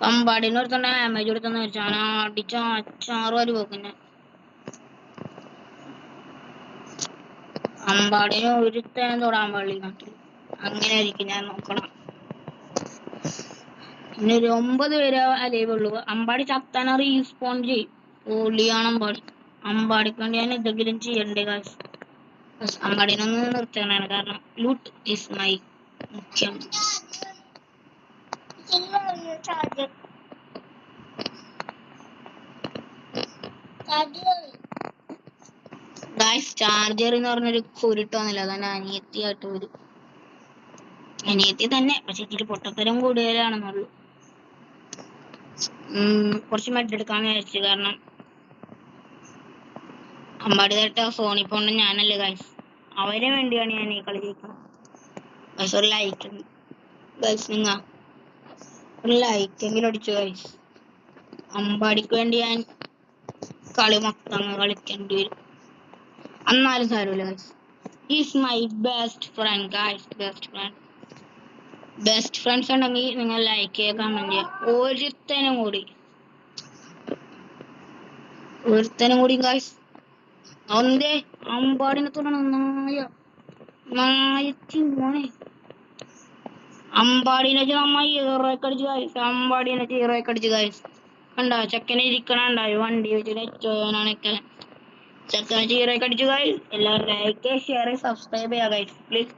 അമ്പാടിനെ ഒരുത്തണ്ട damage കൊടുത്തെന്ന് വെച്ചാൽ അടിച്ച 6 വരെ പോക്കുന്നെ. അമ്പാടിനെ ഒരുത്തേനും തൊടാൻ പാടില്ല നാട്ടിൽ. അങ്ങനെ ആയിരിക്കും ഞാൻ നോക്കണം. പിന്നെ ഒരു 9 പേര് അലൈവ് ഉള്ളൂ. അമ്പാടി ചത്താന റീസ്പോൺ ചെയ്യും. പൊളിയാണ് അമ്പാടി. അമ്പാടിക്ക് വേണ്ടി ഞാൻ എന്തെങ്കിലും ചെയ്യണ്ടേ കാശ്. അമ്പാടിനൊന്ന് നിർത്തണാണ്, കാരണം ലൂട്ട് ഈസ് മൈ മുഖ്യം. ചാർജർ എന്ന് പറഞ്ഞൊരു കുരുട്ടോന്നില്ല, അതാണ് അനിയത്തിയായിട്ട് വരും. അനിയത്തി തന്നെ, പക്ഷെ ഇച്ചിരി പൊട്ടത്തരം കൂടുതലാണെന്നുള്ളൂ. കുറച്ച് മെഡെടുക്കാന്ന് വിചാരിച്ചു, കാരണം അമ്പാടി തട്ട സോണി പോണ്ട് ഞാനല്ലേ ഗൈസ്. അവന് വേണ്ടിയാണ് ഞാൻ ഈ കളി ജയിക്കണം. ഗൈസ് ഒരു ലൈക്ക് ഗൈസ്, നിങ്ങ ഒരു ലൈക്കെങ്കിലും അടിച്ചു ഗൈസ്. അമ്പാടിക്ക് വേണ്ടി ഞാൻ കളി മൊത്തം കളിക്കേണ്ടി വരും. എന്നാലും സാരമില്ല guys. Is my best friend guys. Best friends ഉണ്ടെങ്കിൽ നിങ്ങൾ ലൈക്ക് ചെയ്യുക, കമന്റ് ചെയ്യുക. ഒരുത്തനും കൂടി ഗൈസ്. അന്തേ അമ്പാടിനെ തൊടണം. മോനെ അമ്പാടിനെ നമ്മ ഹീറോയ്ക്ക് ഗൈസ്. അമ്പാടിനെ ഹീറോയ്ക്ക് അടിച്ചു ഗൈസ്. കണ്ടോ ചെക്കനെ ഇരിക്കണുണ്ടായി വണ്ടി വെച്ചിട്ട് ചോനാനൊക്കെ. ചെക്കനെ ഹീറോയ്ക്ക് അടിച്ചു ഗൈസ്. എല്ലാവരും ലൈക്ക് ഷെയർ സബ്സ്ക്രൈബ് ചെയ്യുക ഗൈസ് പ്ലീസ്.